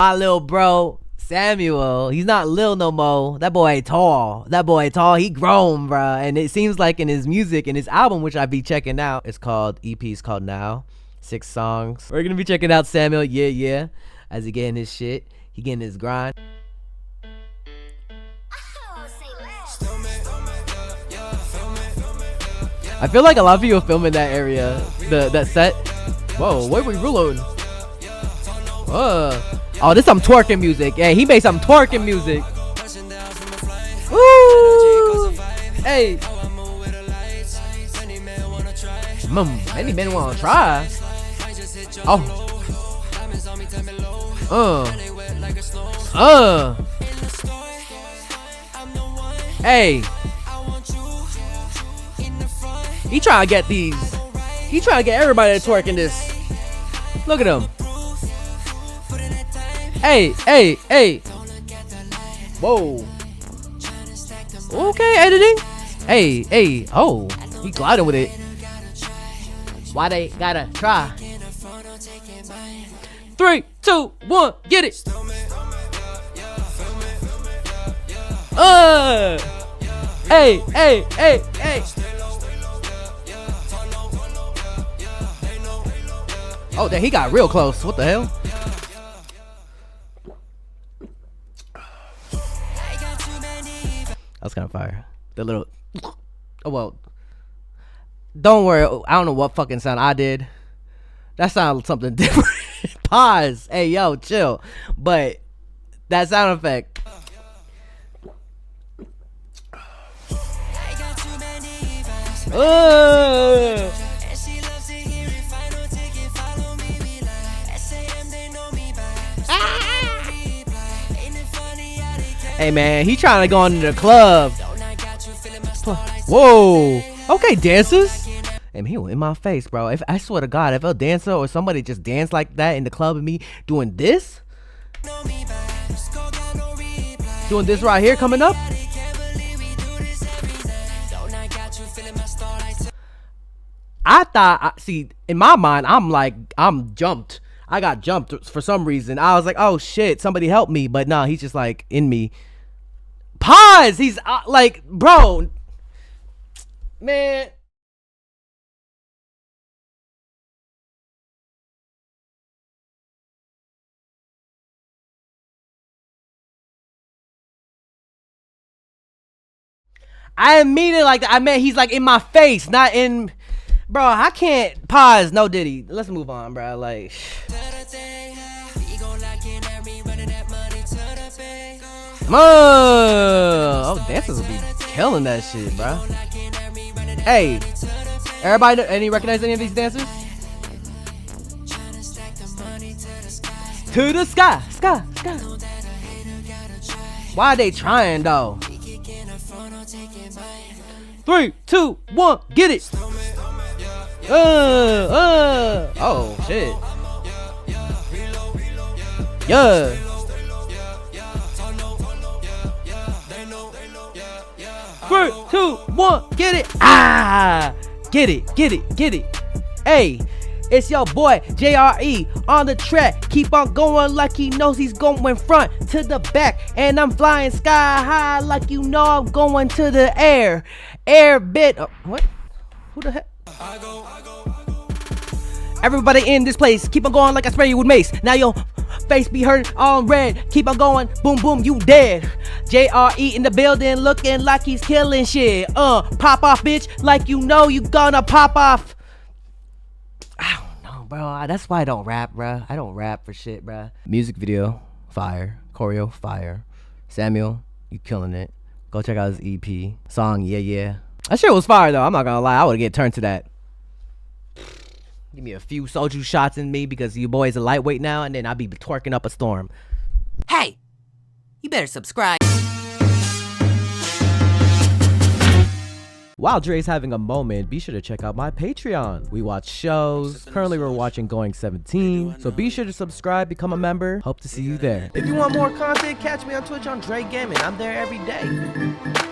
My little bro, Samuel, he's not lil no more. That boy tall. That boy tall. He grown, bro. And it seems like in his music, in his album, which I be checking out, it's called, EP's called Now. 6 songs. We're gonna be checking out Samuel, yeah, as he getting his shit. He getting his grind. I feel like a lot of people film in that area, that set. Whoa, where we reloading? Oh, this some twerking music. Hey, he made some twerking music. Woo! Hey. Many men want to try. Oh. Hey. He trying to get these. He trying to get everybody to twerk in this. Look at him. Hey. Whoa. Okay, editing. Hey. Oh, he gliding with it. Why they gotta try? 3, 2, 1, get it. Hey. Oh, then he got real close. What the hell? That was kind of fire. The little. Oh, well. Don't worry. I don't know what fucking sound I did. That sounded something different. Pause. Hey, yo, chill. But that sound effect. Hey man, he trying to go into the club. Whoa. Okay, dancers. And he was in my face, bro. If I swear to God, if a dancer or somebody just danced like that in the club with me doing this right here coming up, I thought, see, in my mind, I'm jumped. I got jumped for some reason. I was like, oh shit, somebody help me. But no, he's just like in me. Pause. He's like, bro, man. I didn't mean it like that. I meant he's like in my face, not in. Bro, I can't pause. No Diddy. Let's move on, bro. Like. Come on. Oh, dancers will be killing that shit, bro. Hey, everybody, any recognize any of these dancers? To the sky. Why are they trying though? 3, 2, 1, get it. Oh shit. Yeah. 3, 2, 1, get it. Get it. Hey, it's your boy JRE on the track. Keep on going like he knows he's going front to the back. And I'm flying sky high like you know I'm going to the air. Air bit. What? Who the heck? Everybody in this place, keep on going like I spray you with mace. Now your face be hurting all red. Keep on going, boom, boom, you dead. JRE in the building looking like he's killing shit. Pop off, bitch, like you know you gonna pop off. I don't know, bro. That's why I don't rap, bro. I don't rap for shit, bro. Music video, fire. Choreo, fire. Samuel, you killing it. Go check out his EP. Song, yeah. That shit was fire, though. I'm not gonna lie. I would've get turned to that. Give me a few soju shots in me because you boys are lightweight now, and then I'll be twerking up a storm. Hey, you better subscribe. While Dre's having a moment, be sure to check out my Patreon. We watch shows. Currently, we're watching Going 17. So be sure to subscribe, become a member. Hope to see you there. If you want more content, catch me on Twitch on Jrekml. I'm there every day.